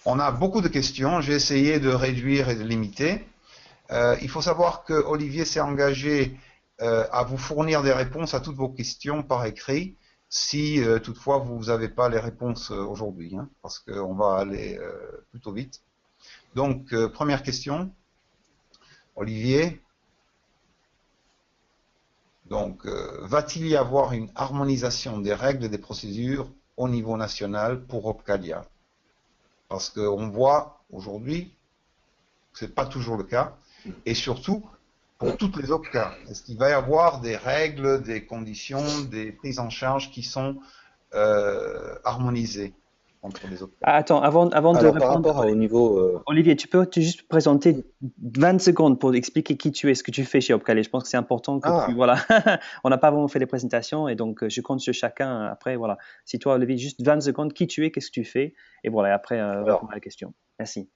On a beaucoup de questions. J'ai essayé de réduire et de limiter. Il faut savoir que Olivier s'est engagé à vous fournir des réponses à toutes vos questions par écrit, si toutefois vous n'avez pas les réponses aujourd'hui, hein, parce qu'on va aller plutôt vite. Donc, première question, Olivier. Donc, va-t-il y avoir une harmonisation des règles et des procédures au niveau national pour Opcalia? Parce qu'on voit aujourd'hui que ce n'est pas toujours le cas. Et surtout, pour toutes les autres cas, est-ce qu'il va y avoir des règles, des conditions, des prises en charge qui sont harmonisées entre les autres cas? Ah, attends, avant de Alors, par répondre, rapport au niveau, Olivier, tu peux juste présenter 20 secondes pour expliquer qui tu es, ce que tu fais chez Opcalé. Je pense que c'est important que tu, ah, voilà, on n'a pas vraiment fait les présentations et donc je compte sur chacun. Après, voilà, si toi, Olivier, juste 20 secondes, qui tu es, qu'est-ce que tu fais, et voilà, après, répondre alors, à la question. Merci.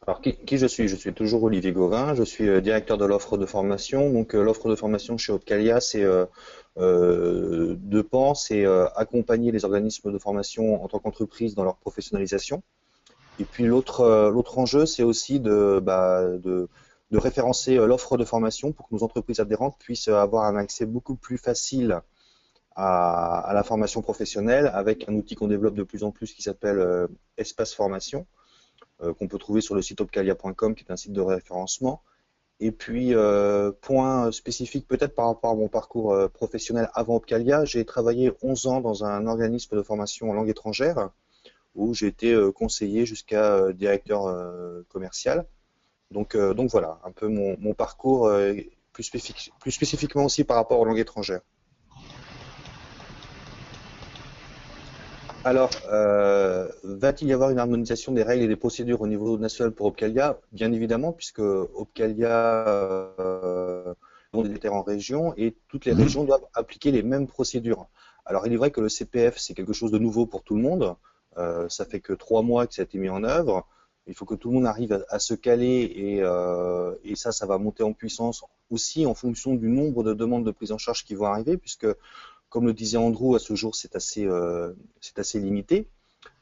alors qui je suis? Je suis toujours Olivier Gauvin, je suis directeur de l'offre de formation. Donc, l'offre de formation chez Opcalia, c'est deux pans, c'est accompagner les organismes de formation en tant qu'entreprise dans leur professionnalisation. Et puis l'autre enjeu, c'est aussi de référencer l'offre de formation pour que nos entreprises adhérentes puissent avoir un accès beaucoup plus facile à la formation professionnelle avec un outil qu'on développe de plus en plus qui s'appelle Espace Formation, qu'on peut trouver sur le site opcalia.com, qui est un site de référencement. Et puis, point spécifique peut-être par rapport à mon parcours professionnel avant Opcalia, j'ai travaillé 11 ans dans un organisme de formation en langue étrangère où j'ai été conseiller jusqu'à directeur commercial. Donc voilà, un peu mon parcours plus spécifiquement aussi par rapport aux langues étrangères. Alors, va-t-il y avoir une harmonisation des règles et des procédures au niveau national pour Opcalia? Bien évidemment, puisque Opcalia est en région et toutes les régions doivent appliquer les mêmes procédures. Alors, il est vrai que le CPF, c'est quelque chose de nouveau pour tout le monde. Ça fait que 3 mois que ça a été mis en œuvre. Il faut que tout le monde arrive à se caler et ça va monter en puissance aussi en fonction du nombre de demandes de prise en charge qui vont arriver, puisque comme le disait Andrew, à ce jour, c'est assez limité.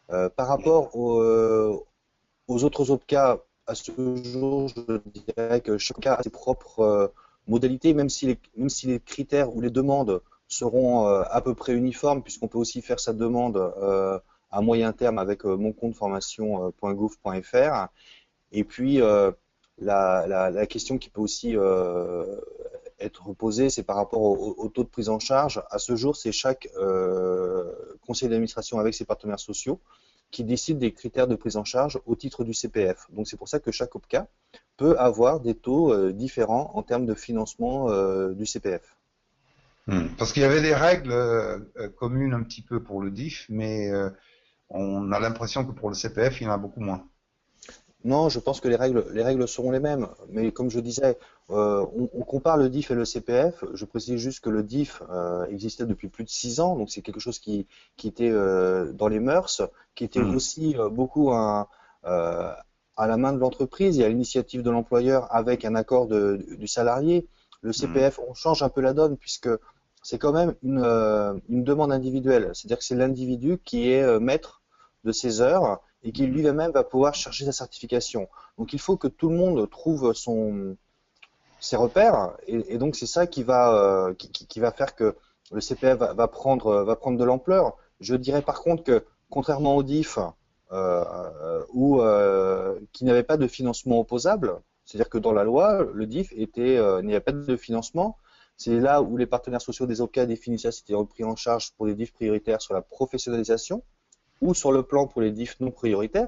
Par rapport aux autres OPCA, à ce jour, je dirais que chaque cas a ses propres modalités, même si les critères ou les demandes seront à peu près uniformes, puisqu'on peut aussi faire sa demande à moyen terme avec moncompteformation.gouv.fr. Et puis, la question qui peut aussi être posée, c'est par rapport au taux de prise en charge. À ce jour, c'est chaque conseil d'administration avec ses partenaires sociaux qui décide des critères de prise en charge au titre du CPF. Donc c'est pour ça que chaque OPCA peut avoir des taux différents en termes de financement du CPF. Parce qu'il y avait des règles communes un petit peu pour le DIF, mais on a l'impression que pour le CPF, il y en a beaucoup moins. Non, je pense que les règles seront les mêmes. Mais comme je disais, on compare le DIF et le CPF. Je précise juste que le DIF existait depuis plus de 6 ans, donc c'est quelque chose qui était dans les mœurs, qui était aussi beaucoup à la main de l'entreprise et à l'initiative de l'employeur avec un accord du salarié. Le CPF, on change un peu la donne puisque c'est quand même une demande individuelle. C'est-à-dire que c'est l'individu qui est maître de ses heures et qui lui-même va pouvoir chercher sa certification. Donc il faut que tout le monde trouve ses repères et donc c'est ça qui va faire que le CPF va prendre de l'ampleur. Je dirais par contre que contrairement au DIF qui n'avait pas de financement opposable, c'est-à-dire que dans la loi, le DIF n'y avait pas de financement. C'est là où les partenaires sociaux des OPCA définissaient si c'était repris en charge pour les DIF prioritaires sur la professionnalisation ou sur le plan pour les DIF non prioritaires.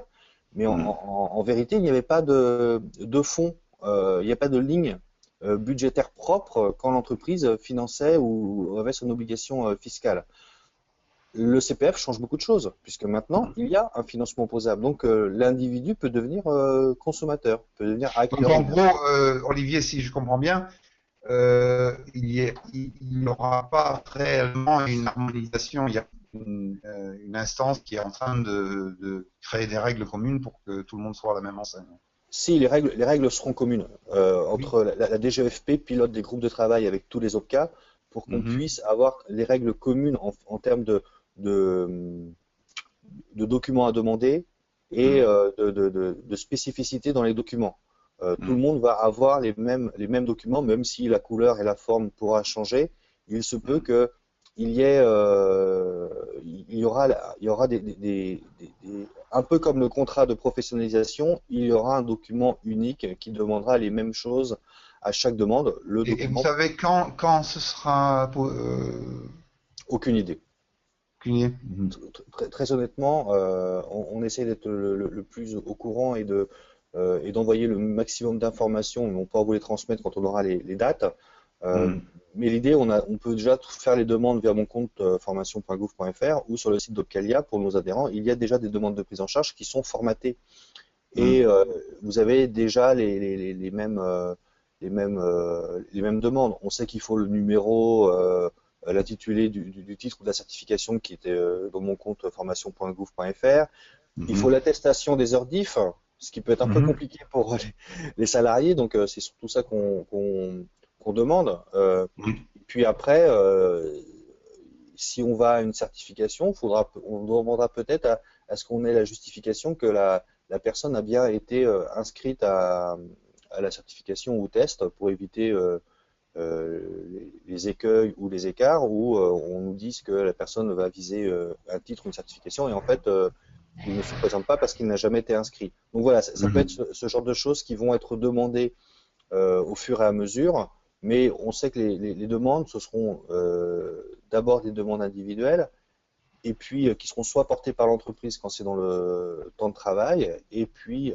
Mais en vérité, il n'y avait pas de fonds, il n'y a pas de ligne budgétaire propre quand l'entreprise finançait ou avait son obligation fiscale. Le CPF change beaucoup de choses, puisque maintenant, il y a un financement opposable. Donc, l'individu peut devenir consommateur, peut devenir Donc acteur. en gros, Olivier, si je comprends bien, il n'y aura pas réellement une harmonisation. Il y a une instance qui est en train de créer des règles communes pour que tout le monde soit à la même enseigne. Si, les règles seront communes Oui. entre la DGEFP, pilote des groupes de travail avec tous les OPCA, pour qu'on puisse avoir les règles communes en termes de documents à demander, et de spécificité dans les documents. Tout le monde va avoir les mêmes documents, même si la couleur et la forme pourra changer. Il se peut que il y aura un peu comme le contrat de professionnalisation, il y aura un document unique qui demandera les mêmes choses à chaque demande. Le Et vous document, savez quand ce sera aucune idée. cligné? Très honnêtement, on essaie d'être le plus au courant et d'envoyer le maximum d'informations, mais on pourra vous les transmettre quand on aura les dates. Mais l'idée, on peut déjà faire les demandes via mon compte formation.gouv.fr ou sur le site d'Opcalia pour nos adhérents. Il y a déjà des demandes de prise en charge qui sont formatées et vous avez déjà les mêmes demandes. On sait qu'il faut le numéro, l'intitulé du titre ou de la certification qui était dans mon compte formation.gouv.fr. Il faut l'attestation des heures diff, ce qui peut être un peu compliqué pour les salariés, donc c'est surtout ça qu'on demande. Puis après, si on va à une certification, on demandera peut-être à ce qu'on ait la justification que la personne a bien été inscrite à la certification ou au test pour éviter les écueils ou les écarts où on nous dise que la personne va viser un titre ou une certification et en fait il ne se présente pas parce qu'il n'a jamais été inscrit. Donc voilà, ça peut être ce genre de choses qui vont être demandées au fur et à mesure, mais on sait que les demandes, ce seront d'abord des demandes individuelles et puis qui seront soit portées par l'entreprise quand c'est dans le temps de travail et puis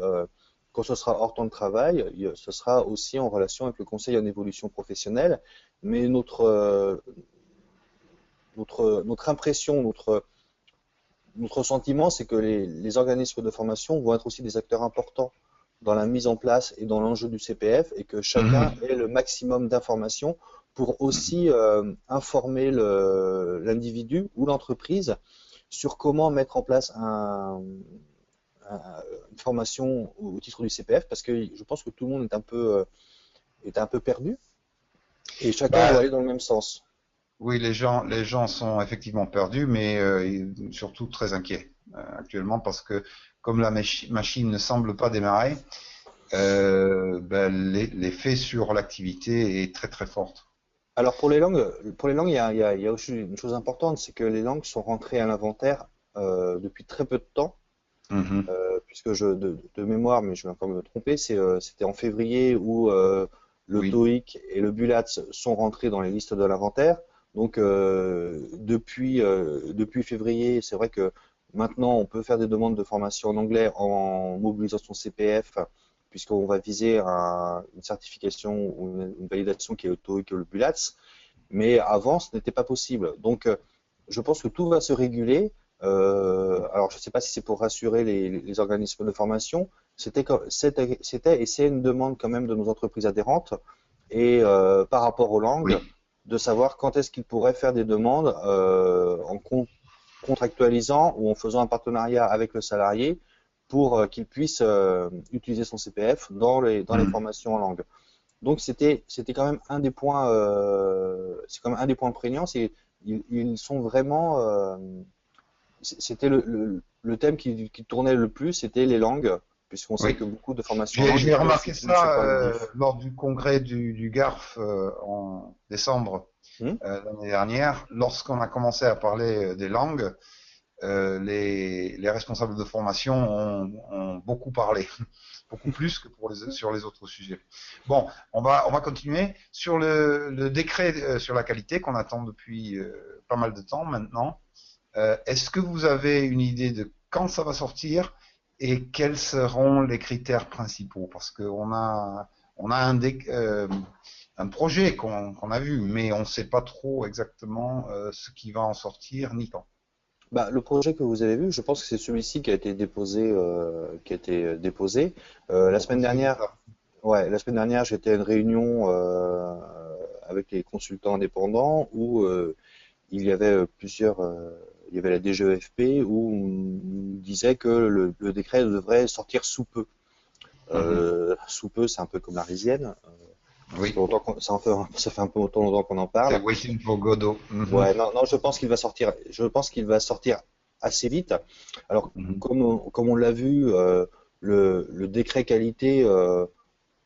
quand ce sera hors temps de travail, ce sera aussi en relation avec le conseil en évolution professionnelle. Mais notre impression, notre sentiment, c'est que les organismes de formation vont être aussi des acteurs importants dans la mise en place et dans l'enjeu du CPF et que chacun ait le maximum d'informations pour aussi informer l'individu ou l'entreprise sur comment mettre en place une formation au titre du CPF parce que je pense que tout le monde est un peu perdu et chacun doit aller dans le même sens. Oui, les gens sont effectivement perdus, mais surtout très inquiets actuellement parce que comme la machine ne semble pas démarrer, l'effet sur l'activité est très très forte. Alors pour les langues, il y a aussi une chose importante, c'est que les langues sont rentrées à l'inventaire depuis très peu de temps. Puisque de mémoire, mais je vais encore me tromper, c'était en février où le TOEIC et le BULATS sont rentrés dans les listes de l'inventaire. Donc depuis février, c'est vrai que maintenant on peut faire des demandes de formation en anglais en mobilisant son CPF, puisqu'on va viser une certification ou une validation qui est le TOEIC ou le BULATS. Mais avant, ce n'était pas possible. Donc je pense que tout va se réguler. Alors, je ne sais pas si c'est pour rassurer les organismes de formation. C'était et c'est une demande quand même de nos entreprises adhérentes et par rapport aux langues, de savoir quand est-ce qu'ils pourraient faire des demandes en contractualisant ou en faisant un partenariat avec le salarié pour qu'il puisse utiliser son CPF dans les formations en langue. Donc, c'était quand même un des points, c'est quand même un des points prégnants. Ils sont vraiment c'était le thème qui tournait le plus, c'était les langues, puisqu'on sait que beaucoup de formations. J'ai remarqué ça lors du congrès du GARF en décembre l'année dernière. Lorsqu'on a commencé à parler des langues, les responsables de formation ont beaucoup parlé, beaucoup plus que sur les autres sujets. Bon, on va continuer sur le décret sur la qualité qu'on attend depuis pas mal de temps maintenant. Est-ce que vous avez une idée de quand ça va sortir et quels seront les critères principaux? Parce qu'on a un projet qu'on a vu, mais on ne sait pas trop exactement ce qui va en sortir ni quand. Le projet que vous avez vu, je pense que c'est celui-ci qui a été déposé. La semaine dernière. La semaine dernière, j'étais à une réunion avec les consultants indépendants où il y avait il y avait la DGEFP où on disait que le décret devrait sortir sous peu. Sous peu, c'est un peu comme la Rizienne. Ça fait un peu longtemps qu'on en parle. C'est waiting for Godot. Ouais, non, je pense qu'il va sortir. Je pense qu'il va sortir assez vite. Alors, Mhm. comme on l'a vu, le décret qualité,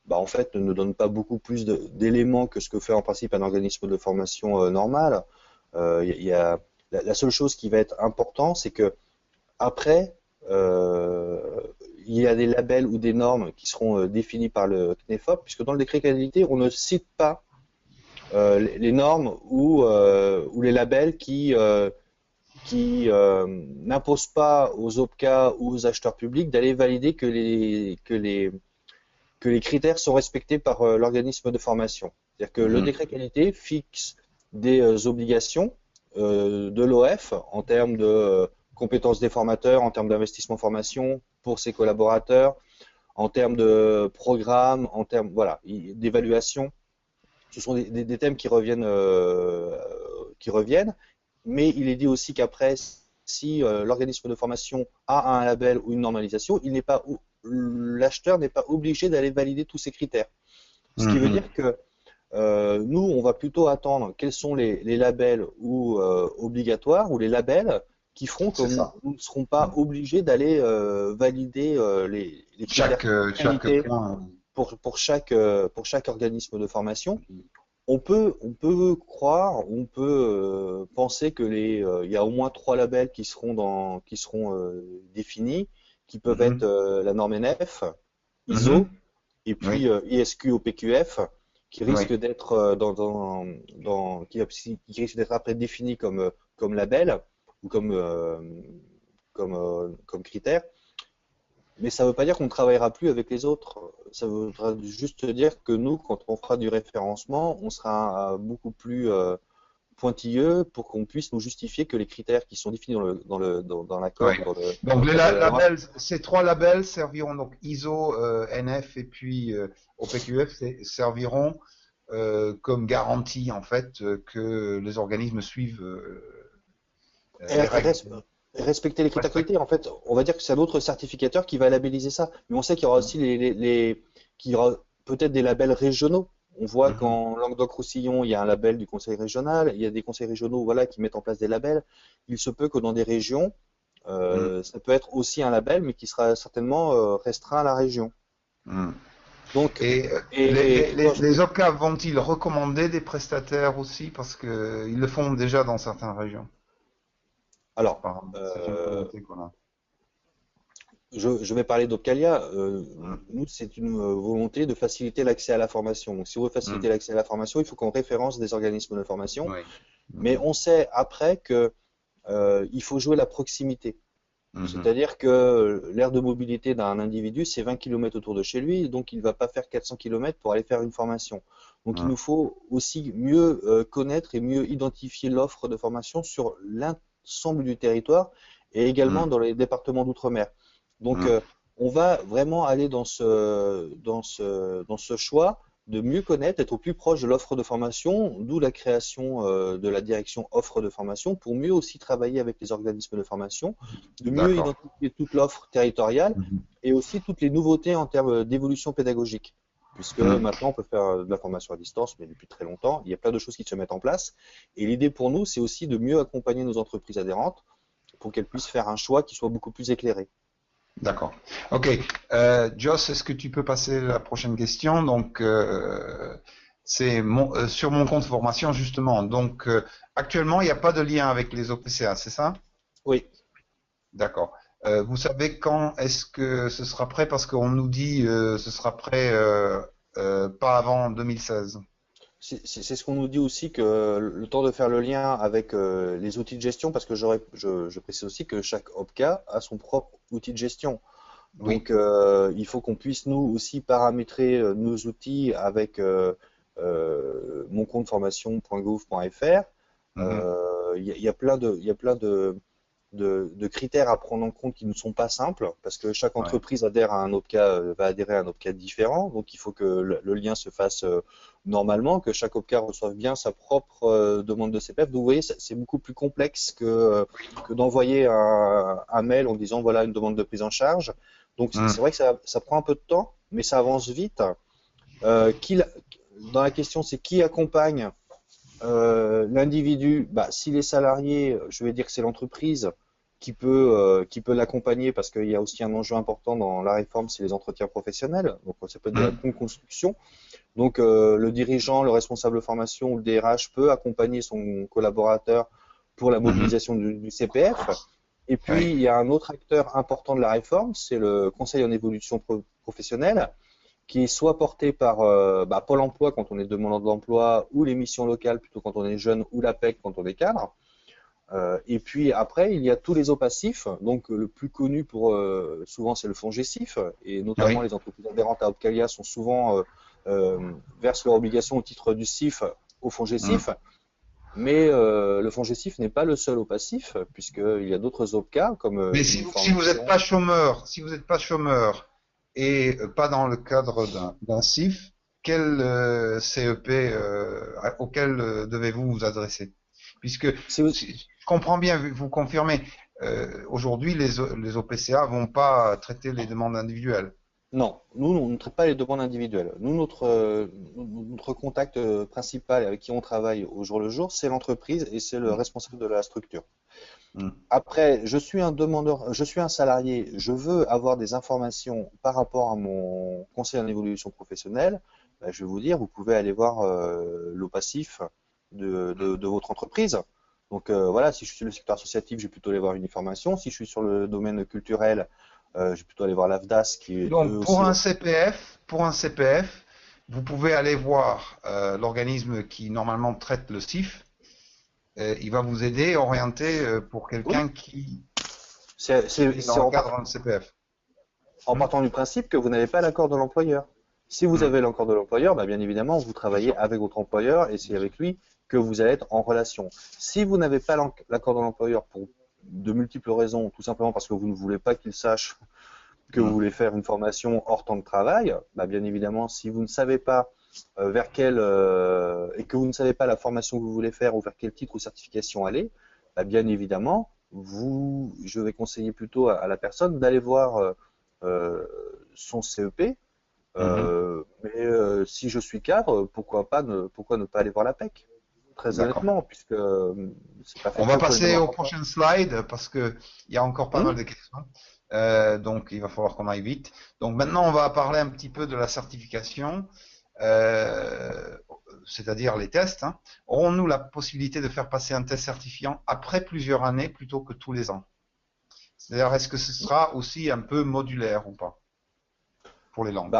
en fait, ne donne pas beaucoup plus d'éléments que ce que fait en principe un organisme de formation normal. Il y a, la seule chose qui va être importante, c'est que après, euh, il y a des labels ou des normes qui seront définis par le CNEFOP, puisque dans le décret qualité, on ne cite pas les normes ou les labels qui n'imposent pas aux OPCA ou aux acheteurs publics d'aller valider que les critères sont respectés par l'organisme de formation. C'est-à-dire que le Mhm. décret qualité fixe des obligations de l'OF en termes de compétences des formateurs, en termes d'investissement formation pour ses collaborateurs, en termes de programme, en termes voilà, d'évaluation. Ce sont des thèmes qui reviennent, mais il est dit aussi qu'après, si l'organisme de formation a un label ou une normalisation, l'acheteur n'est pas obligé d'aller valider tous ces critères. Ce qui veut Mhm. dire que nous, on va plutôt attendre quels sont les labels ou obligatoires ou les labels qui feront que C'est ça. nous ne serons pas obligés d'aller valider les critères de Chaque qualité point. pour chaque organisme de formation. On peut croire, on peut penser que il y a au moins 3 labels qui seront définis, qui peuvent être Mhm. la norme NF, ISO, Mhm. et Oui, puis ISQ au PQF, qui oui. risquent d'être qui risquent d'être après définis comme label ou comme critère. Mais ça ne veut pas dire qu'on ne travaillera plus avec les autres. Ça voudra juste dire que nous, quand on fera du référencement, on sera beaucoup plus pointilleux pour qu'on puisse nous justifier que les critères qui sont définis dans Oui. l'accord ou dans Donc le cadre de la loi. labels, ces 3 labels serviront donc ISO, NF et puis OPQF serviront comme garantie en fait que les organismes suivent Et les règles. respecter les critères Respect. qualité, en fait, on va dire que c'est un autre certificateur qui va labelliser ça. Mais on sait qu'il y aura aussi qu'il y aura peut-être des labels régionaux. On voit Mhm. qu'en Languedoc-Roussillon, il y a un label du conseil régional, il y a des conseils régionaux, voilà, qui mettent en place des labels. Il se peut que dans des régions, Mhm. ça peut être aussi un label, mais qui sera certainement restreint à la région. Mhm. Donc, Et les OPCA vont-ils recommander des prestataires aussi parce que ils le font déjà dans certaines régions, alors, apparemment. C'est une euh, volonté qu'on a. je vais parler d'Opcalia. Mhm. Nous, c'est une volonté de faciliter l'accès à la formation. Donc, si on veut faciliter Mhm. l'accès à la formation, il faut qu'on référence des organismes de formation. Oui. Mais Mhm. on sait après que il faut jouer la proximité. Mhm. C'est-à-dire que l'aire de mobilité d'un individu, c'est 20 km autour de chez lui, donc il ne va pas faire 400 km pour aller faire une formation. Donc il Mhm. nous faut aussi mieux connaître et mieux identifier l'offre de formation sur l'ensemble du territoire et également Mhm. dans les départements d'outre-mer. Donc Mhm. on va vraiment aller dans ce choix de mieux connaître, être au plus proche de l'offre de formation, d'où la création de la direction offre de formation pour mieux aussi travailler avec les organismes de formation, de mieux D'accord. identifier toute l'offre territoriale Mhm. et aussi toutes les nouveautés en termes d'évolution pédagogique. Puisque Mhm. maintenant on peut faire de la formation à distance, mais depuis très longtemps, il y a plein de choses qui se mettent en place. Et l'idée pour nous, c'est aussi de mieux accompagner nos entreprises adhérentes pour qu'elles puissent faire un choix qui soit beaucoup plus éclairé. D'accord. Ok. Joss, est-ce que tu peux passer la prochaine question? Donc, c'est sur mon compte formation, justement. Donc, actuellement, il n'y a pas de lien avec les OPCA, c'est ça? Oui, D'accord. Vous savez quand est-ce que ce sera prêt? Parce qu'on nous dit ce sera prêt pas avant 2016. c'est ce qu'on nous dit aussi que le temps de faire le lien avec les outils de gestion, parce que je précise aussi que chaque OPCA a son propre outil de gestion. Oui. Donc, il faut qu'on puisse nous aussi paramétrer nos outils avec moncompteformation.gouv.fr. Mhm. Il y a il y a plein de critères à prendre en compte qui ne sont pas simples, parce que chaque Ouais. entreprise adhère à un OPCA, va adhérer à un OPCA différent. Donc, il faut que le lien se fasse normalement, que chaque OPCA reçoive bien sa propre demande de CPF. Donc, vous voyez, c'est beaucoup plus complexe que d'envoyer un mail en disant voilà une demande de prise en charge. Donc, c'est Mhm. vrai que ça prend un peu de temps, mais ça avance vite. Qui, dans la question, c'est qui accompagne l'individu. S'il est salarié, je vais dire que c'est l'entreprise. qui peut l'accompagner parce qu'il y a aussi un enjeu important dans la réforme, c'est les entretiens professionnels. Donc ça peut être de la co-construction. Donc le dirigeant, le responsable de formation ou le DRH peut accompagner son collaborateur pour la mobilisation du CPF. Et puis il y a un autre acteur important de la réforme, c'est le Conseil en évolution professionnelle, qui est soit porté par Pôle emploi quand on est demandeur d'emploi, ou les missions locales plutôt quand on est jeune, ou l'APEC quand on est cadre. Et puis après, il y a tous les OPACIF, donc le plus connu souvent c'est le fonds GESIF, et notamment les entreprises adhérentes à Opcalia sont souvent versent leur obligation au titre du CIF au fonds GESIF. Mais le fonds GESIF n'est pas le seul OPACIF, puisqu'il y a d'autres OPCA comme Mais si vous n'êtes pas chômeur, et pas dans le cadre d'un CIF, quel CEP auquel devez-vous vous adresser? Puisque je comprends bien, vous confirmez, aujourd'hui les OPCA vont pas traiter les demandes individuelles. Non, nous, on ne traite pas les demandes individuelles. Nous, notre contact principal avec qui on travaille au jour le jour, c'est l'entreprise et c'est le responsable de la structure. Après, je suis un salarié, je veux avoir des informations par rapport à mon conseil en évolution professionnelle. Je vais vous dire, vous pouvez aller voir l'OPACIF de votre entreprise. Donc voilà, si je suis sur le secteur associatif, je vais plutôt aller voir une formation. Si je suis sur le domaine culturel, je vais plutôt aller voir l'AFDAS qui est. Donc pour un CPF, vous pouvez aller voir l'organisme qui normalement traite le CIF. Il va vous aider, orienter pour quelqu'un qui est dans le cadre d'un CPF. En partant du principe que vous n'avez pas l'accord de l'employeur. Si vous avez l'accord de l'employeur, bien évidemment, vous travaillez avec votre employeur et c'est avec lui que vous allez être en relation. Si vous n'avez pas l'accord de l'employeur pour de multiples raisons, tout simplement parce que vous ne voulez pas qu'il sache que vous voulez faire une formation hors temps de travail, bien évidemment, si vous ne savez pas vers quel et que vous ne savez pas la formation que vous voulez faire ou vers quel titre ou certification aller, bien évidemment, je vais conseiller plutôt à la personne d'aller voir son CEP. Mais si je suis cadre, pourquoi ne pas aller voir la PEC? Très honnêtement, puisque c'est pas fait. On va passer au prochain slide parce que il y a encore pas mal de questions. Donc il va falloir qu'on aille vite. Donc maintenant on va parler un petit peu de la certification, c'est-à-dire les tests. Aurons-nous la possibilité de faire passer un test certifiant après plusieurs années plutôt que tous les ans? C'est-à-dire est-ce que ce sera aussi un peu modulaire ou pas pour les langues?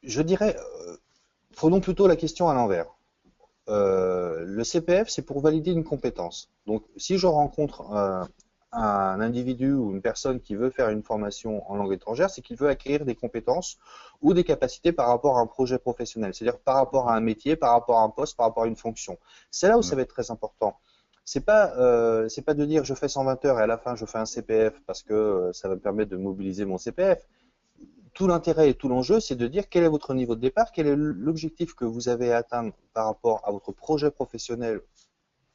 Je dirais, prenons plutôt la question à l'envers. Le CPF, c'est pour valider une compétence. Donc, si je rencontre un individu ou une personne qui veut faire une formation en langue étrangère, c'est qu'il veut acquérir des compétences ou des capacités par rapport à un projet professionnel, c'est-à-dire par rapport à un métier, par rapport à un poste, par rapport à une fonction. C'est là où ça va être très important. C'est pas de dire je fais 120 heures et à la fin je fais un CPF parce que ça va me permettre de mobiliser mon CPF. Tout l'intérêt et tout l'enjeu, c'est de dire quel est votre niveau de départ, quel est l'objectif que vous avez à atteindre par rapport à votre projet professionnel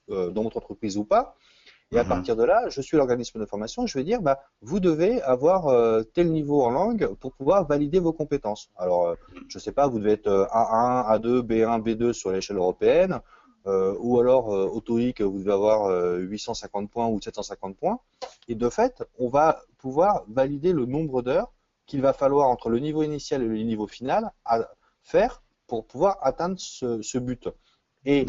dans votre entreprise ou pas. Et à partir de là, je suis l'organisme de formation, je vais dire, vous devez avoir tel niveau en langue pour pouvoir valider vos compétences. Alors, je ne sais pas, vous devez être A1, A2, B1, B2 sur l'échelle européenne, ou alors au TOEIC, vous devez avoir 850 points ou 750 points. Et de fait, on va pouvoir valider le nombre d'heures qu'il va falloir entre le niveau initial et le niveau final à faire pour pouvoir atteindre ce but. Et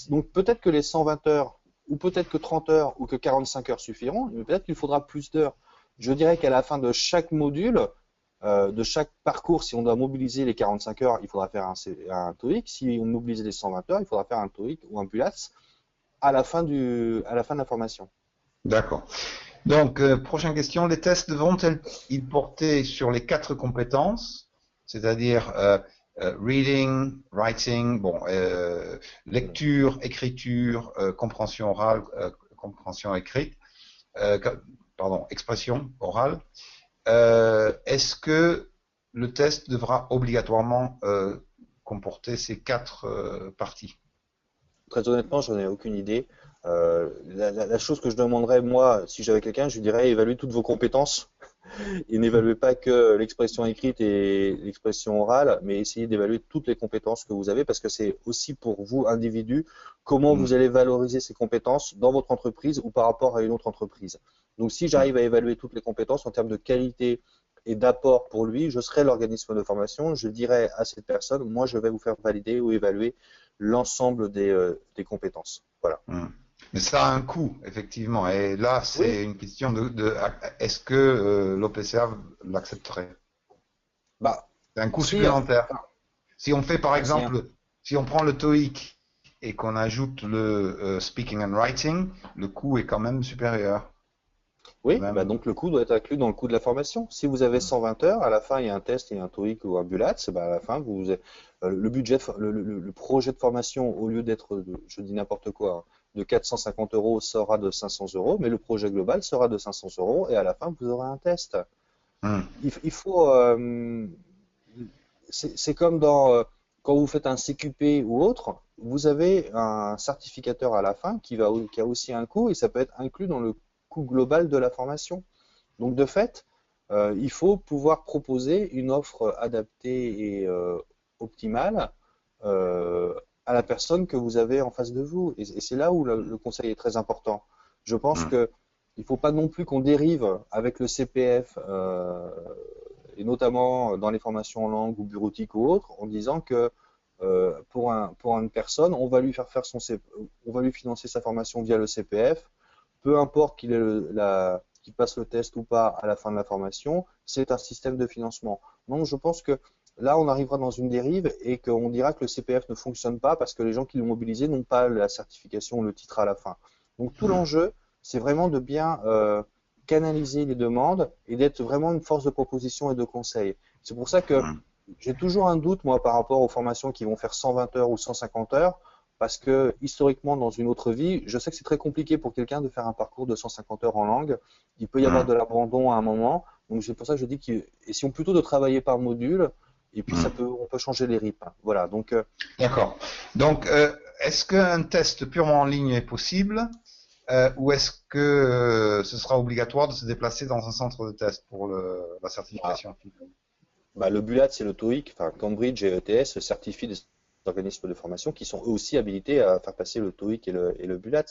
donc peut-être que les 120 heures, ou peut-être que 30 heures, ou que 45 heures suffiront, mais peut-être qu'il faudra plus d'heures. Je dirais qu'à la fin de chaque module, de chaque parcours, si on doit mobiliser les 45 heures, il faudra faire un TOEIC. Si on mobilise les 120 heures, il faudra faire un TOEIC ou un PULAS à la fin de la formation. D'accord. Donc, prochaine question, les tests devront-ils porter sur les 4 compétences, c'est-à-dire reading, writing, lecture, écriture, compréhension orale, compréhension écrite, expression orale. Est-ce que le test devra obligatoirement comporter ces 4 parties? Très honnêtement, j'en ai aucune idée. La chose que je demanderais, moi, si j'avais quelqu'un, je lui dirais évaluer toutes vos compétences Et n'évaluez pas que l'expression écrite et l'expression orale, mais essayez d'évaluer toutes les compétences que vous avez parce que c'est aussi pour vous, individu, comment Mm. vous allez valoriser ces compétences dans votre entreprise ou par rapport à une autre entreprise. Donc, si Mm. j'arrive à évaluer toutes les compétences en termes de qualité et d'apport pour lui, je serai l'organisme de formation, je dirai à cette personne, moi, je vais vous faire valider ou évaluer l'ensemble des compétences. Voilà. Mm. Mais ça a un coût, effectivement. Et là, Oui, c'est une question de est-ce que l'OPCA l'accepterait? bah, C'est un coût si, supplémentaire. Si on fait, par bah, si, exemple, si on prend le TOEIC et qu'on ajoute le speaking and writing, le coût est quand même supérieur. oui, bah Même. donc le coût doit être inclus dans le coût de la formation. Si vous avez 120 heures, à la fin il y a un test, il y a un TOEIC ou un BULATS, bah à la fin le budget, le projet de formation au lieu d'être, je dis n'importe quoi, hein, de 450 euros sera de 500 euros, mais le projet global sera de 500 euros et à la fin vous aurez un test. Hmm. Il faut, c'est comme quand vous faites un CQP ou autre, vous avez un certificateur à la fin qui a aussi un coût et ça peut être inclus dans le coût global de la formation. Donc de fait, il faut pouvoir proposer une offre adaptée et optimale à la personne que vous avez en face de vous. Et c'est là où le conseil est très important. Je pense Hmm. que il ne faut pas non plus qu'on dérive avec le CPF, et notamment dans les formations en langue ou bureautique ou autres, en disant que pour une personne, on va lui financer sa formation via le CPF, peu importe qu'il passe le test ou pas à la fin de la formation, c'est un système de financement. Donc je pense que là, on arrivera dans une dérive et qu'on dira que le CPF ne fonctionne pas parce que les gens qui l'ont mobilisé n'ont pas la certification ou le titre à la fin. Donc tout Hmm. l'enjeu, c'est vraiment de bien canaliser les demandes et d'être vraiment une force de proposition et de conseil. C'est pour ça que Hmm. j'ai toujours un doute, moi, par rapport aux formations qui vont faire 120 heures ou 150 heures, parce que historiquement, dans une autre vie, je sais que c'est très compliqué pour quelqu'un de faire un parcours de 150 heures en langue. Il peut y avoir Hmm. de l'abandon à un moment. Donc c'est pour ça que je dis qu'essayons plutôt de travailler par module, et puis Hmm. on peut changer les rythmes. Voilà. Donc D'accord. Donc, est-ce qu'un test purement en ligne est possible ou est-ce que ce sera obligatoire de se déplacer dans un centre de test pour la bah, certification finale? le BULAT, c'est le TOEIC, enfin Cambridge et ETS certifient des organismes de formation qui sont eux aussi habilités à faire passer le TOEIC et le BULAT.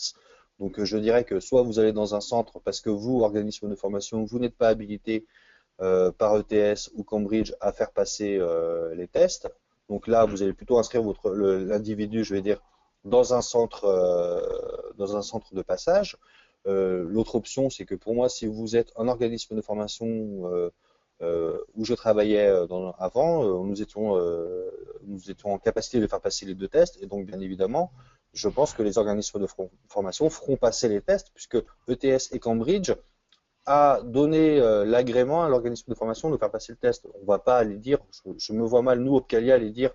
Donc je dirais que soit vous allez dans un centre parce que vous, organisme de formation, vous n'êtes pas habilité par ETS ou Cambridge à faire passer les tests. Donc là, Hmm. vous allez plutôt inscrire l'individu, je vais dire, dans un centre de passage. L'autre option, c'est que pour moi, si vous êtes un organisme de formation où je travaillais avant, nous étions en capacité de faire passer les deux tests. Et donc, bien évidemment, je pense que les organismes de formation feront passer les tests, puisque ETS et Cambridge a donné l'agrément à l'organisme de formation de faire passer le test. On ne va pas aller dire, je me vois mal, nous, Opcalia, aller dire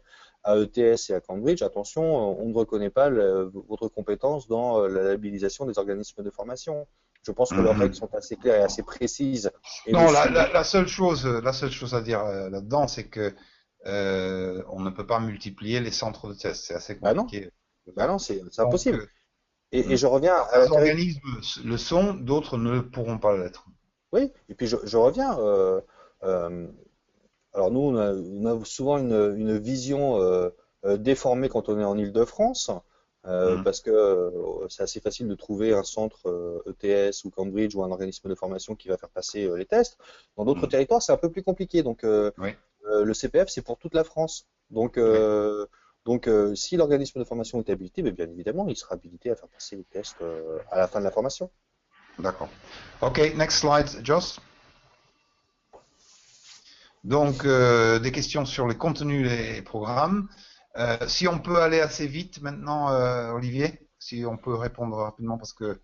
à ETS et à Cambridge, attention, on ne reconnaît pas votre compétence dans la labellisation des organismes de formation. Je pense que leurs règles Mhm. sont assez claires et assez précises et ne Non, s'oublient. la seule chose à dire là-dedans, c'est que on ne peut pas multiplier les centres de test. C'est assez Bah non, compliqué de bah faire. non, c'est Donc, impossible. Et hmm. je reviens à certains l'intérêt. organismes le sont, d'autres ne pourront pas l'être. Oui, et puis je reviens. Euh, alors nous, on a souvent une vision déformée quand on est en Île-de-France, Hmm. parce que c'est assez facile de trouver un centre ETS ou Cambridge ou un organisme de formation qui va faire passer les tests. Dans d'autres Hmm. territoires, c'est un peu plus compliqué. Donc Oui, le CPF, c'est pour toute la France. oui, Si l'organisme de formation est habilité, bien évidemment, il sera habilité à faire passer les tests à la fin de la formation. d'accord. Ok, next slide, Joss. Donc, des questions sur les contenus et programmes. Si on peut aller assez vite maintenant, Olivier, si on peut répondre rapidement parce que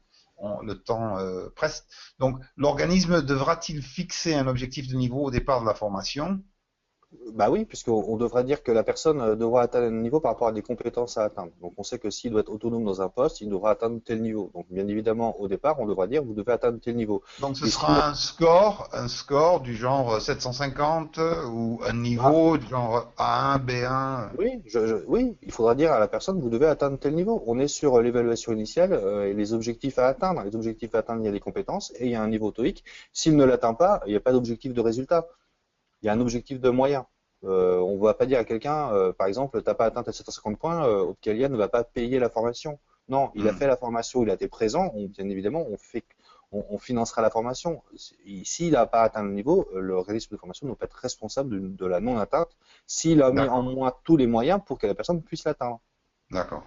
le temps presse. Donc, l'organisme devra-t-il fixer un objectif de niveau au départ de la formation? Bah oui, puisqu'on devrait dire que la personne devra atteindre un niveau par rapport à des compétences à atteindre. Donc on sait que s'il doit être autonome dans un poste, il devra atteindre tel niveau. Donc bien évidemment, au départ, on devra dire vous devez atteindre tel niveau. Donc ce Et s'il sera un score du genre 750 ou un ah, niveau du genre A1, B1. oui, oui, il faudra dire à la personne vous devez atteindre tel niveau. On est sur l'évaluation initiale et les objectifs à atteindre. Les objectifs à atteindre, il y a des compétences et il y a un niveau TOEIC. S'il ne l'atteint pas, il n'y a pas d'objectif de résultat. Il y a un objectif de moyen. On ne va pas dire à quelqu'un, par exemple, tu n'as pas atteint tes 750 points, Opcalia ne va pas payer la formation. Non, il a Hmm. fait la formation, il a été présent, bien évidemment, on financera la formation. S'il n'a pas atteint le niveau, l'organisme de formation ne peut pas être responsable de la non-atteinte s'il a mis en D'accord, moins tous les moyens pour que la personne puisse l'atteindre. d'accord.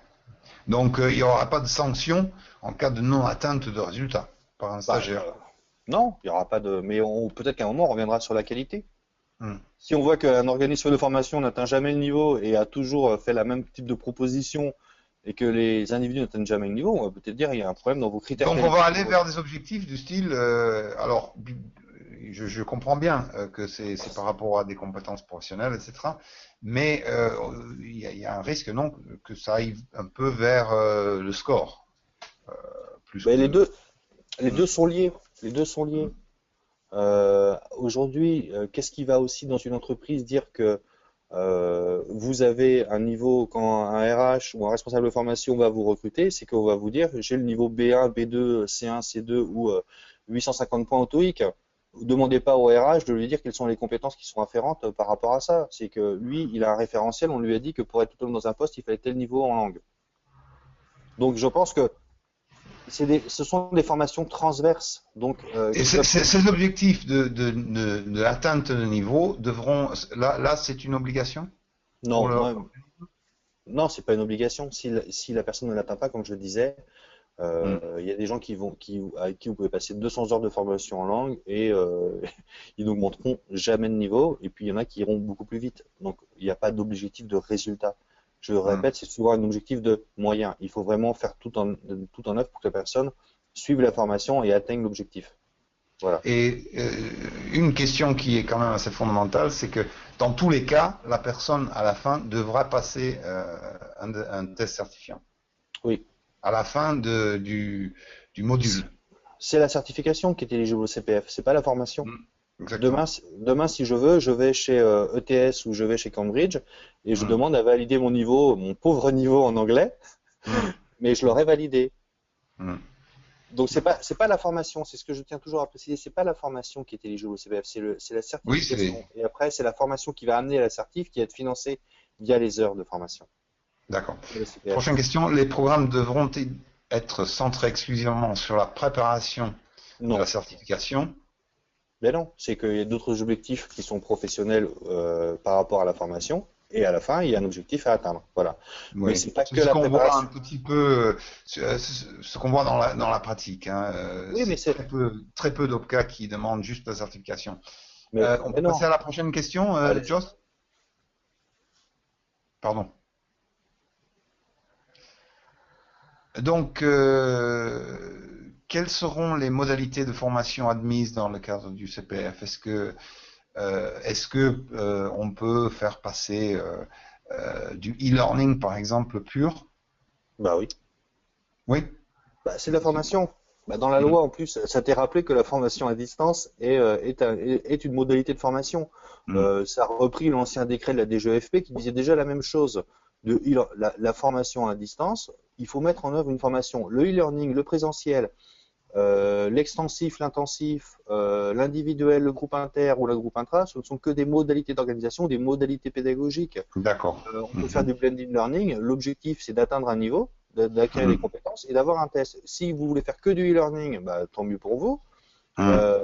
Donc il n'y aura pas de sanction en cas de non-atteinte de résultat par un Bah, stagiaire. non, il n'y aura pas de. Mais peut-être qu'à un moment, on reviendra sur la qualité. Hmm. Si on voit qu'un organisme de formation n'atteint jamais le niveau et a toujours fait la même type de proposition et que les individus n'atteignent jamais le niveau, on va peut-être dire qu'il y a un problème dans vos critères Donc on va aller qualitatifs. vers des objectifs du style, alors je comprends bien que c'est par rapport à des compétences professionnelles, etc. Mais il y a un risque non que ça aille un peu vers le score plus Ben, que. les Hmm, deux sont liés. Les deux sont hmm, liés. Aujourd'hui, qu'est-ce qui va aussi dans une entreprise dire que vous avez un niveau quand un RH ou un responsable de formation va vous recruter, c'est qu'on va vous dire j'ai le niveau B1, B2, C1, C2 ou 850 points au TOEIC. Vous demandez pas au RH de lui dire quelles sont les compétences qui sont afférentes par rapport à ça. C'est que lui, il a un référentiel, on lui a dit que pour être autonome dans un poste, il fallait tel niveau en langue. Donc je pense que ce sont des formations transverses, donc Et qui doivent être. ces objectifs de l'atteinte de niveau devront. Là c'est une obligation pour Non, leur. non, non, c'est pas une obligation. Si la personne ne l'atteint pas, comme je le disais, Hmm, il y a des gens avec qui vous pouvez passer 200 heures de formation en langue et ils n'augmenteront jamais de niveau. Et puis il y en a qui iront beaucoup plus vite. Donc il n'y a pas d'objectif de résultat. Je le hmm. répète, c'est souvent un objectif de moyen. Il faut vraiment faire tout en œuvre pour que la personne suive la formation et atteigne l'objectif. Voilà. Et une question qui est quand même assez fondamentale, c'est que dans tous les cas, la personne à la fin devra passer un test certifiant Oui. à la fin du module. C'est la certification qui est éligible au CPF, c'est pas la formation. Mm. Exactement. Demain, si je veux, je vais chez ETS ou je vais chez Cambridge et je Mm. demande à valider mon niveau, mon pauvre niveau en anglais, Mm. mais je l'aurai validé. Mm. Donc c'est pas la formation, c'est ce que je tiens toujours à préciser, c'est pas la formation qui est éligible au CPF, c'est la Oui, c'est certification. Et après, c'est la formation qui va amener à la certif qui va être financée via les heures de formation. d'accord. Et le CPF. Prochaine question. Les programmes devront être centrés exclusivement sur la préparation de la Non. certification. Ben non, c'est qu'il y a d'autres objectifs qui sont professionnels par rapport à la formation, et à la fin, il y a un objectif à atteindre. Voilà. Mais Oui, c'est pas c'est que ce la qu'on voit un préparation. petit peu, ce qu'on voit dans la pratique. Hein. Oui, C'est très peu d'OPCA qui demandent juste la certification. On mais peut passer non. à la prochaine question, Allez-y. Joss? Pardon. Donc, quelles seront les modalités de formation admises dans le cadre du CPF? Est-ce que on peut faire passer du e-learning, par exemple, pur? Bah oui. Oui. Bah, c'est de la C'est- formation. Bah, dans la Mm, loi, en plus, ça t'est rappelé que la formation à distance est une modalité de formation. mm, Ça a repris l'ancien décret de la DGEFP qui disait déjà la même chose. La formation à distance, il faut mettre en œuvre une formation. Le e-learning, le présentiel, l'extensif, l'intensif, l'individuel, le groupe inter ou le groupe intra, ce ne sont que des modalités d'organisation, des modalités pédagogiques. d'accord. On peut faire Mhm, du blended learning. L'objectif, c'est d'atteindre un niveau, d'acquérir les mm, compétences et d'avoir un test. Si vous voulez faire que du e-learning, bah, tant mieux pour vous. mm,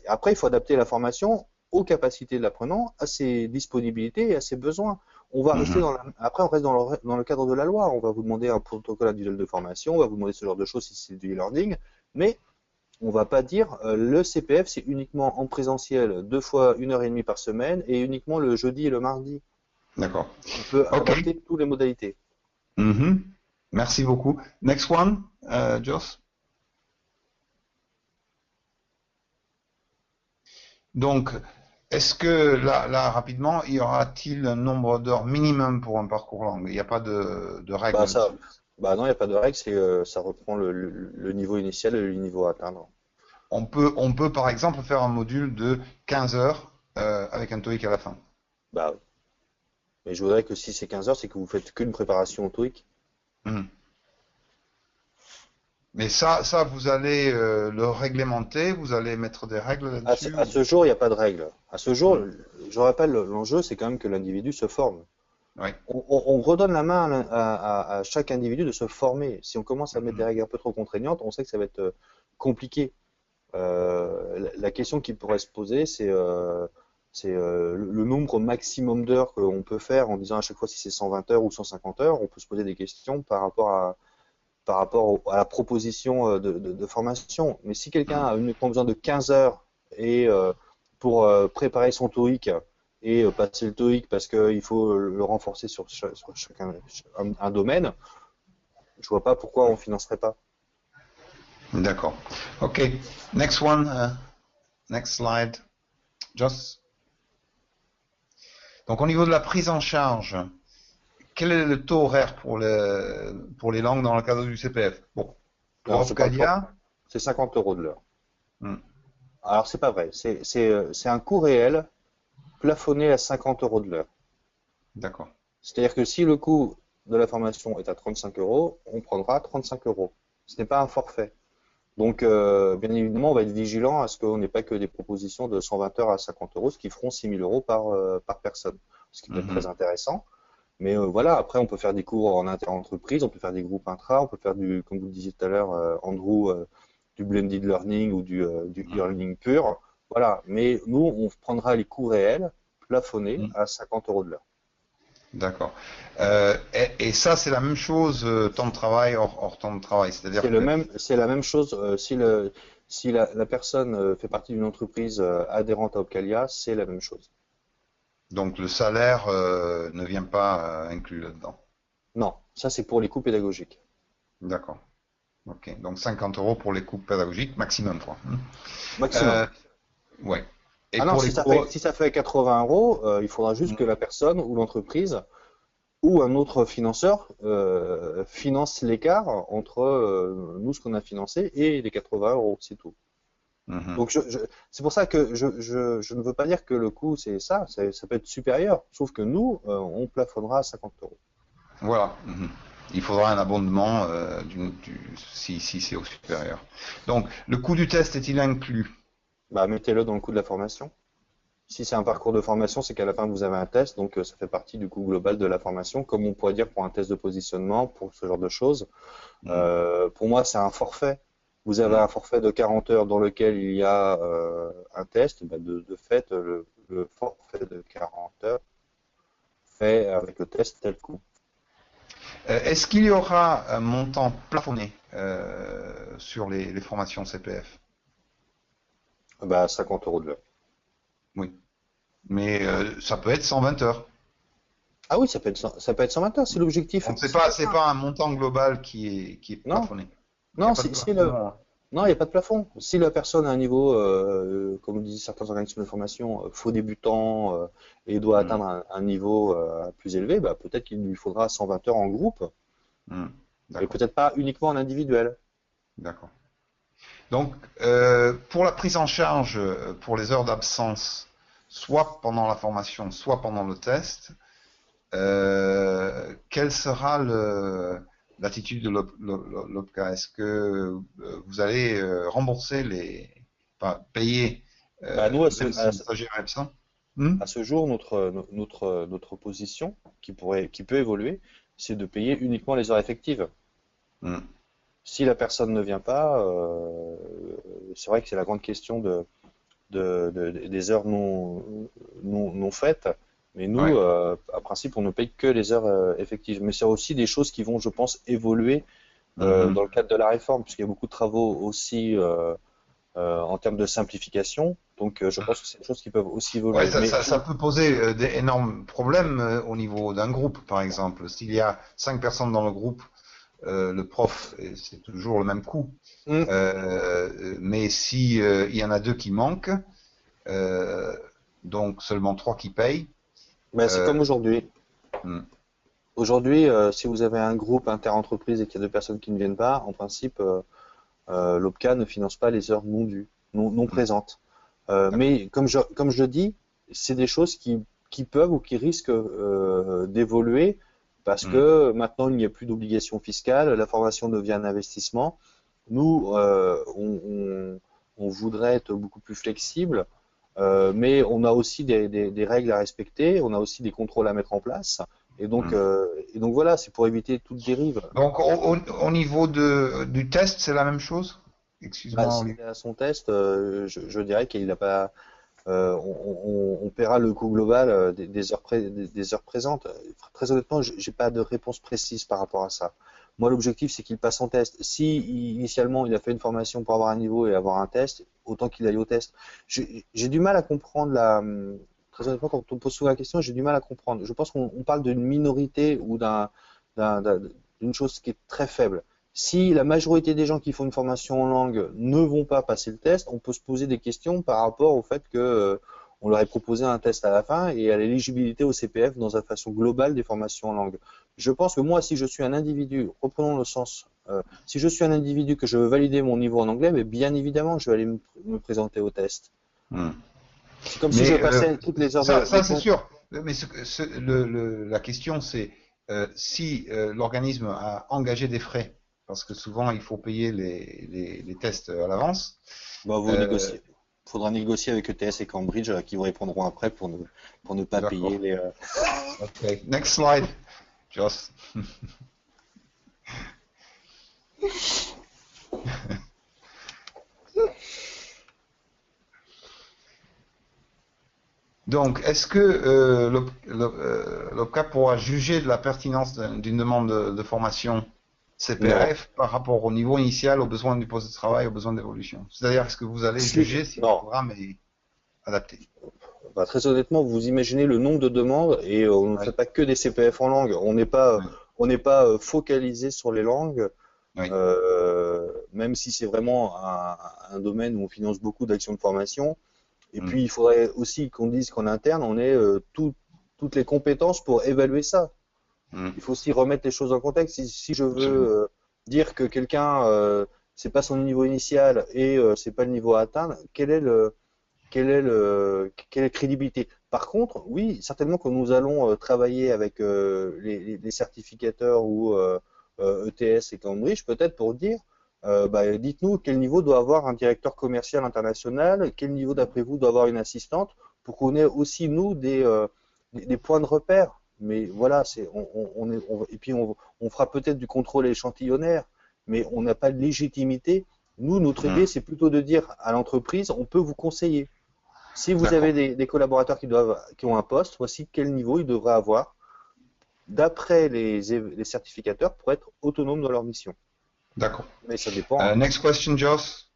Après, il faut adapter la formation aux capacités de l'apprenant, à ses disponibilités et à ses besoins. On va rester mhm, après, on reste dans le cadre de la loi. On va vous demander un protocole individuel de formation, on va vous demander ce genre de choses si c'est du e-learning, mais on va pas dire le CPF, c'est uniquement en présentiel 2 fois 1 heure et demie par semaine et uniquement le jeudi et le mardi. d'accord. On peut OK. adapter toutes les modalités. Mhm. Merci beaucoup. Next one, Joss. Donc, Est-ce que là, rapidement, y aura-t-il un nombre d'heures minimum pour un parcours langue? Il n'y a pas de règle Bah ça, là-dessus. bah non, il n'y a pas de règle, ça reprend le niveau initial et le niveau à atteindre. On peut par exemple faire un module de 15 heures avec un TOEIC à la fin. Bah, mais je voudrais que si c'est 15 heures, c'est que vous faites qu'une préparation au TOEIC. Hmm. Mais ça, vous allez le réglementer, vous allez mettre des règles là-dessus. À ce jour, il n'y a pas de règle. À ce jour, Hmm. je rappelle, l'enjeu, c'est quand même que l'individu se forme. Oui. On redonne la main à chaque individu de se former. Si on commence à mettre des Mhm. règles un peu trop contraignantes, on sait que ça va être compliqué. La question qui pourrait se poser, c'est le nombre maximum d'heures qu'on peut faire en disant à chaque fois si c'est 120 heures ou 150 heures. On peut se poser des questions par rapport à la proposition de formation. Mais si quelqu'un a uniquement besoin de 15 heures et pour préparer son TOEIC et passer le TOEIC parce qu'il faut le renforcer sur chacun un domaine, je vois pas pourquoi on financerait pas. D'accord. OK. Next one. Next slide. Just. Donc au niveau de la prise en charge, quel est le taux horaire pour les langues dans le cadre du CPF? Bon, pour Non, je parle pas. Opcadia, C'est 50 euros de l'heure. hmm, Alors c'est pas vrai. C'est un coût réel plafonné à 50 euros de l'heure. d'accord. C'est-à-dire que si le coût de la formation est à 35 euros, on prendra 35 euros. Ce n'est pas un forfait. Donc, bien évidemment, on va être vigilant à ce qu'on n'ait pas que des propositions de 120 heures à 50 euros, ce qui feront 6 000 euros par personne, ce qui peut être très Mhm, intéressant. Mais voilà, après, on peut faire des cours en inter-entreprise, on peut faire des groupes intra, on peut faire comme vous le disiez tout à l'heure, Andrew, du blended learning ou du e-learning pur. Voilà. Mais nous, on prendra les coûts réels, plafonnés mhm, à 50 euros de l'heure. d'accord. Et ça, c'est la même chose, temps de travail hors temps de travail. C'est-à-dire que C'est la même chose si la personne fait partie d'une entreprise adhérente à Opcalia, c'est la même chose. donc le salaire ne vient pas inclus là-dedans. Non, ça c'est pour les coûts pédagogiques. D'accord. OK. Donc 50 euros pour les coûts pédagogiques maximum, quoi. Maximum. Euh, ouais. Et Ah non, pour les cours. si ça fait 80 euros, il faudra juste que la personne ou l'entreprise ou un autre financeur finance l'écart entre nous, ce qu'on a financé, et les 80 euros, c'est tout. Mhm. Donc c'est pour ça que je ne veux pas dire que le coût c'est ça, ça peut être supérieur, sauf que nous, on plafonnera à 50 euros. Voilà. Mhm. Il faudra un abondement si c'est au supérieur. Donc, le coût du test est-il inclus? Bah, mettez-le dans le coût de la formation. Si c'est un parcours de formation, c'est qu'à la fin vous avez un test, donc ça fait partie du coût global de la formation, comme on pourrait dire pour un test de positionnement, pour ce genre de choses. Mhm. Pour moi, c'est un forfait. Vous avez Mhm. un forfait de 40 heures dans lequel il y a un test, bah, de fait, le forfait de 40 heures fait avec le test tel coût. Est-ce qu'il y aura un montant plafonné sur les formations CPF? Bah, 50 euros de l'heure. Oui. Mais ça peut être 120 heures. Ah oui, ça peut être 120 heures, c'est l'objectif. Donc, c'est pas un montant global qui est Non, plafonné. Il n'y a non, pas de plafond. non, il n'y a pas de plafond. Si la personne a un niveau, comme disent certains organismes de formation, faux débutant et doit Mhm. atteindre un niveau plus élevé, bah, peut-être qu'il lui faudra 120 heures en groupe Mhm. et D'accord. peut-être pas uniquement en individuel. D'accord. Donc, pour la prise en charge pour les heures d'absence, soit pendant la formation, soit pendant le test, quelle sera l'attitude de l'OPCA? Est-ce que vous allez rembourser enfin, payer Bah, nous, même si le stagiaire est absent? Hmm. à ce jour, notre position qui peut évoluer, c'est de payer uniquement les heures effectives. Hmm. Si la personne ne vient pas, c'est vrai que c'est la grande question des heures non faites. Mais nous, Ouais. à principe, on ne paye que les heures effectives. Mais c'est aussi des choses qui vont, je pense, évoluer Mhm. dans le cadre de la réforme, puisqu'il y a beaucoup de travaux aussi en termes de simplification. Donc, je pense que c'est des choses qui peuvent aussi Ouais, évoluer. ça, Mais ça, ça peut poser d'énormes problèmes au niveau d'un groupe, par exemple. S'il y a 5 personnes dans le groupe, le prof, c'est toujours le même coût. hum, Mais si il y en a deux qui manquent, euh, donc seulement 3 qui payent. Ben, c'est Euh, comme aujourd'hui. hmm, Aujourd'hui, si vous avez un groupe inter-entreprise et qu'il y a deux personnes qui ne viennent pas, en principe, l'OPCA ne finance pas les heures non dues, non hmm, présentes. d'accord. Mais comme je dis, c'est des choses qui peuvent ou qui risquent d'évoluer parce Hmm, que maintenant il n'y a plus d'obligation fiscale, la formation devient un investissement. Nous, on voudrait être beaucoup plus flexible, mais on a aussi des règles à respecter, on a aussi des contrôles à mettre en place. hmm. Et donc voilà, c'est pour éviter toute dérive. Donc au niveau du test, c'est la même chose? Bah, Excuse-moi, s'il Olivier. est à son test, je dirais qu'il n'a pas. On paiera le coût global des heures des heures présentes. Très honnêtement, j'ai pas de réponse précise par rapport à ça. Moi, l'objectif, c'est qu'il passe son test. Si initialement il a fait une formation pour avoir un niveau et avoir un test, autant qu'il aille au test. J'ai du mal à comprendre très honnêtement, quand on pose souvent la question, j'ai du mal à comprendre. Je pense qu'on parle d'une minorité ou d'une chose qui est très faible. Si la majorité des gens qui font une formation en langue ne vont pas passer le test, on peut se poser des questions par rapport au fait que on leur ait proposé un test à la fin et à l'éligibilité au CPF dans la façon globale des formations en langue. Je pense que moi, si je suis un individu, reprenons le sens, si je suis un individu que je veux valider mon niveau en anglais, mais bien évidemment, je vais aller me présenter au test. Hmm. C'est comme si je Mais passais toutes les heures de ça c'est cours. sûr. Mais la question, c'est si l'organisme a engagé des frais, parce que souvent il faut payer les tests à l'avance. Bah, vous Euh, négociez. Faudra négocier avec ETS et Cambridge qui vous répondront après pour ne pas payer d'accord. les. Ok. Next slide, Joss. Donc, est-ce que l'OPCA pourra juger de la pertinence d'une demande de formation Non. CPRF par rapport au niveau initial, aux besoins du poste de travail, aux besoins d'évolution? C'est-à-dire, est-ce que vous allez juger si le Non. programme est adapté? Bah, très honnêtement, vous imaginez le nombre de demandes et on ne Oui, fait pas que des CPF en langue. oui, On n'est pas focalisé sur les langues, oui. même si c'est vraiment un domaine où on finance beaucoup d'actions de formation. Et Hmm, puis, il faudrait aussi qu'on dise qu'en interne, on ait toutes les compétences pour évaluer ça. hmm, Il faut aussi remettre les choses en contexte. Si je veux absolument. dire que quelqu'un, c'est pas son niveau initial et c'est pas le niveau à atteindre, quelle est la crédibilité? Par contre, oui, certainement que nous allons travailler avec les certificateurs ou ETS et Cambridge, peut-être pour dire, bah, dites-nous quel niveau doit avoir un directeur commercial international, quel niveau d'après vous doit avoir une assistante, pour qu'on ait aussi nous des points de repère. Mais voilà, et puis on fera peut-être du contrôle échantillonnaire, mais on n'a pas de légitimité. Nous, notre Hmm, idée, c'est plutôt de dire à l'entreprise, on peut vous conseiller. Si vous avez d'accord, des collaborateurs qui ont un poste, voici quel niveau ils devraient avoir d'après les certificateurs pour être autonomes dans leur mission. d'accord. Mais ça dépend, hein. Next question, Joss.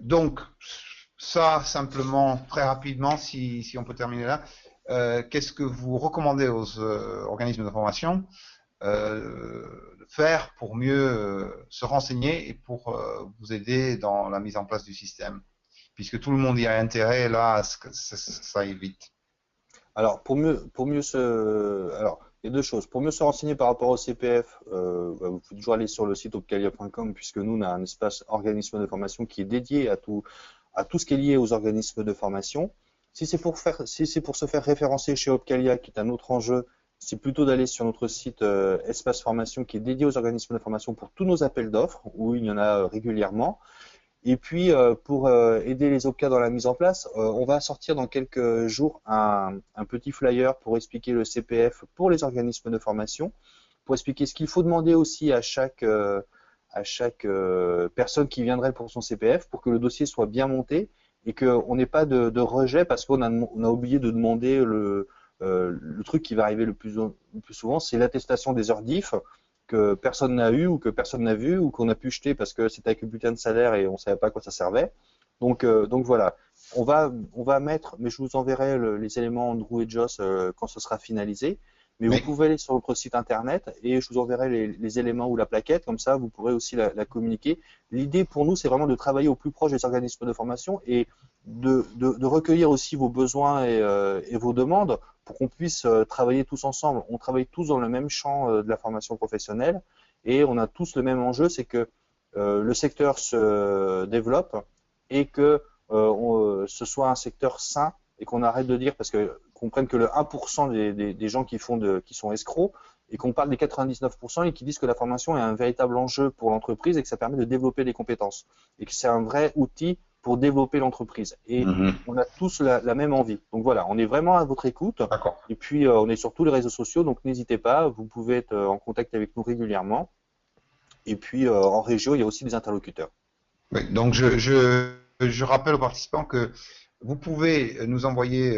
Donc, ça, simplement, très rapidement, si on peut terminer là, qu'est-ce que vous recommandez aux organismes de formation de faire pour mieux se renseigner et pour vous aider dans la mise en place du système, puisque tout le monde y a intérêt là à ce que ça aille vite. Alors, alors, il y a deux choses. Pour mieux se renseigner par rapport au CPF, bah, vous pouvez toujours aller sur le site opcalia.com puisque nous, on a un espace organisme de formation qui est dédié à tout ce qui est lié aux organismes de formation. Si c'est pour se faire référencer chez Opcalia, qui est un autre enjeu, c'est plutôt d'aller sur notre site Espace Formation qui est dédié aux organismes de formation pour tous nos appels d'offres, où il y en a régulièrement. Et puis, pour aider les OPCA dans la mise en place, on va sortir dans quelques jours un petit flyer pour expliquer le CPF pour les organismes de formation, pour expliquer ce qu'il faut demander aussi à chaque personne qui viendrait pour son CPF, pour que le dossier soit bien monté et qu'on n'ait pas de rejet parce on a oublié de demander le truc qui va arriver le plus souvent, c'est l'attestation des heures diff que personne n'a eu ou que personne n'a vu ou qu'on a pu jeter parce que c'était avec le bulletin de salaire et on savait pas à quoi ça servait. Donc voilà, on va mettre, mais je vous enverrai les éléments Andrew et Joss quand ce sera finalisé. Mais Oui. vous pouvez aller sur notre site internet et je vous enverrai les éléments ou la plaquette, comme ça vous pourrez aussi la communiquer. L'idée pour nous, c'est vraiment de travailler au plus proche des organismes de formation et de recueillir aussi vos besoins et vos demandes pour qu'on puisse travailler tous ensemble. On travaille tous dans le même champ de la formation professionnelle et on a tous le même enjeu, c'est que le secteur se développe et que ce soit un secteur sain et qu'on arrête de dire, parce que qu'on prenne que le 1% des gens qui sont escrocs et qu'on parle des 99% et qui disent que la formation est un véritable enjeu pour l'entreprise et que ça permet de développer des compétences et que c'est un vrai outil pour développer l'entreprise. Et on a tous la même envie. Donc voilà, on est vraiment à votre écoute. D'accord. Et puis on est sur tous les réseaux sociaux, donc n'hésitez pas, vous pouvez être en contact avec nous régulièrement. Et puis en région, il y a aussi des interlocuteurs. Oui, donc je rappelle aux participants que vous pouvez nous envoyer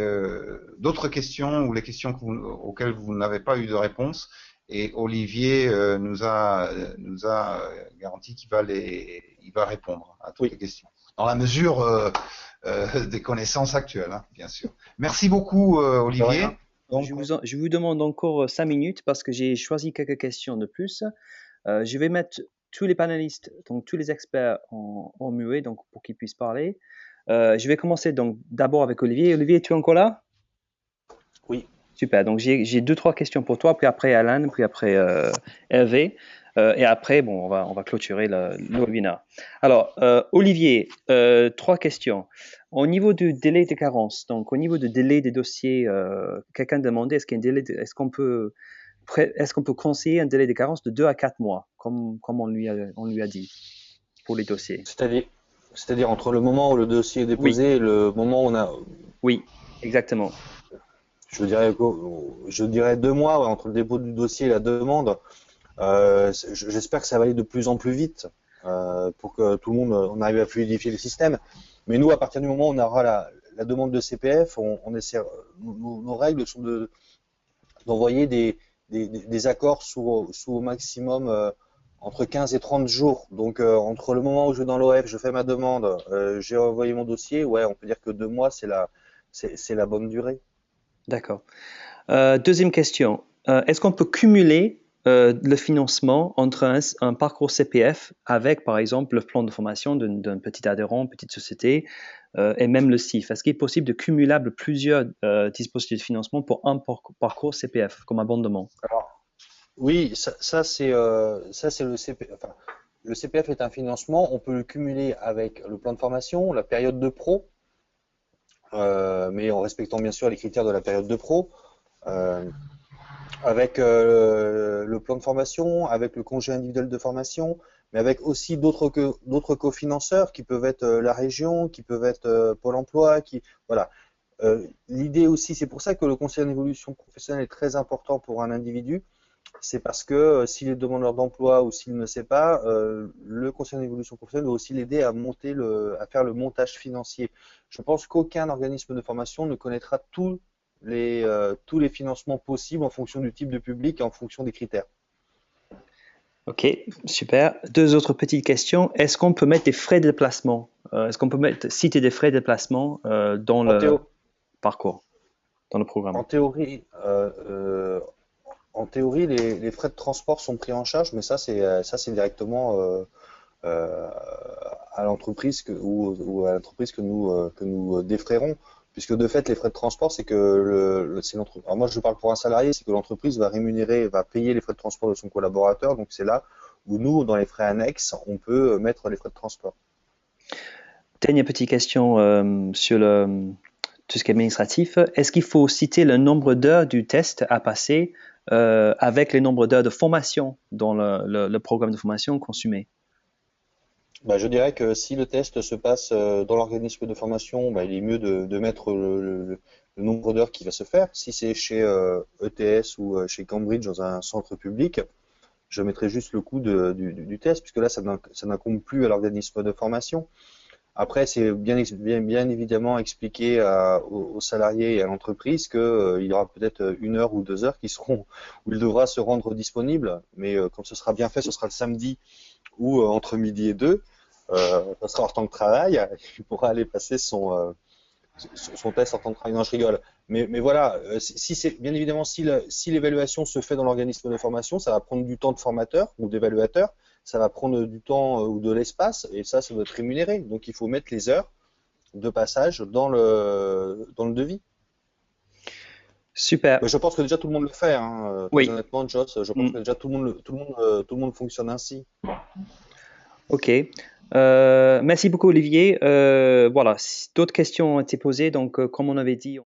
d'autres questions ou les questions auxquelles vous n'avez pas eu de réponse. Et Olivier nous a garanti il va répondre à toutes les questions. Dans la mesure des connaissances actuelles, hein, bien sûr. Merci beaucoup, Olivier. Donc, je vous demande encore 5 minutes parce que j'ai choisi quelques questions de plus. Je vais mettre tous les panélistes, donc tous les experts en muet, donc pour qu'ils puissent parler. Je vais commencer donc d'abord avec Olivier. Olivier, es-tu encore là? Oui. Super. Donc j'ai 2-3 questions pour toi, puis après Alan, puis après Hervé, et après bon, on va clôturer le webinaire. Alors Olivier, 3 questions. Au niveau du délai de carence, donc au niveau du délai des dossiers, quelqu'un demandait est-ce qu'on peut conseiller un délai de carence de 2 à 4 mois, comme on lui a dit pour les dossiers? C'est-à-dire entre le moment où le dossier est déposé et le moment où on a. Oui, exactement. Je dirais 2 mois ouais, entre le dépôt du dossier et la demande. J'espère que ça va aller de plus en plus vite pour que tout le monde on arrive à fluidifier le système. Mais nous, à partir du moment où on aura la demande de CPF, on essaie. Nos règles sont d'envoyer des accords sous au maximum entre 15 et 30 jours. Donc entre le moment où je vais dans l'OF, je fais ma demande, j'ai envoyé mon dossier, ouais, on peut dire que 2 mois, c'est la bonne durée. D'accord. Deuxième question. Est-ce qu'on peut cumuler le financement entre un parcours CPF avec, par exemple, le plan de formation d'un petit adhérent, petite société, et même le CIF? Est-ce qu'il est possible de cumulable plusieurs dispositifs de financement pour un parcours CPF comme abondement? Alors, oui, ça c'est le CPF. Enfin, le CPF est un financement. On peut le cumuler avec le plan de formation, la période de pro, mais en respectant bien sûr les critères de la période de pro. Avec le plan de formation, avec le congé individuel de formation, mais avec aussi d'autres cofinanceurs qui peuvent être la région, qui peuvent être Pôle emploi, voilà. L'idée aussi, c'est pour ça que le conseil en évolution professionnelle est très important pour un individu, c'est parce que s'il est demandeur d'emploi ou s'il ne sait pas, le conseil en évolution professionnelle doit aussi l'aider à faire le montage financier. Je pense qu'aucun organisme de formation ne connaîtra tous les financements possibles en fonction du type de public et en fonction des critères. Ok, super. 2 autres petites questions. Est-ce qu'on peut mettre des frais de déplacement? Est-ce qu'on peut citer des frais de déplacement dans le parcours, dans le programme? En théorie, les frais de transport sont pris en charge, mais ça c'est directement à l'entreprise ou à l'entreprise que nous défrayerons. Puisque de fait, les frais de transport, c'est que alors moi je parle pour un salarié, c'est que l'entreprise va payer les frais de transport de son collaborateur. Donc c'est là où nous, dans les frais annexes, on peut mettre les frais de transport. Dernière petite question sur tout ce qui est administratif. Est-ce qu'il faut citer le nombre d'heures du test à passer avec les nombres d'heures de formation dans le programme de formation consumé? Je dirais que si le test se passe dans l'organisme de formation, il est mieux de mettre le nombre d'heures qui va se faire. Si c'est chez ETS ou chez Cambridge dans un centre public, je mettrai juste le coût du test, puisque là, ça n'incombe plus à l'organisme de formation. Après, c'est bien évidemment expliqué aux salariés et à l'entreprise qu'il y aura peut-être 1 heure ou 2 heures où il devra se rendre disponible, mais quand ce sera bien fait, ce sera le samedi ou entre midi et 2. Ça sera en temps de travail, il pourra aller passer son test en temps de travail. Non, je rigole. Mais voilà, si c'est bien évidemment si l'évaluation se fait dans l'organisme de formation, ça va prendre du temps de formateur ou d'évaluateur, ça va prendre du temps ou de l'espace, et ça doit être rémunéré. Donc il faut mettre les heures de passage dans le devis. Super. Mais je pense que déjà tout le monde le fait, hein. Très Oui. honnêtement, Joss, je pense que déjà tout le monde fonctionne ainsi. Ok. Merci beaucoup, Olivier. Voilà, d'autres questions ont été posées, donc comme on avait dit.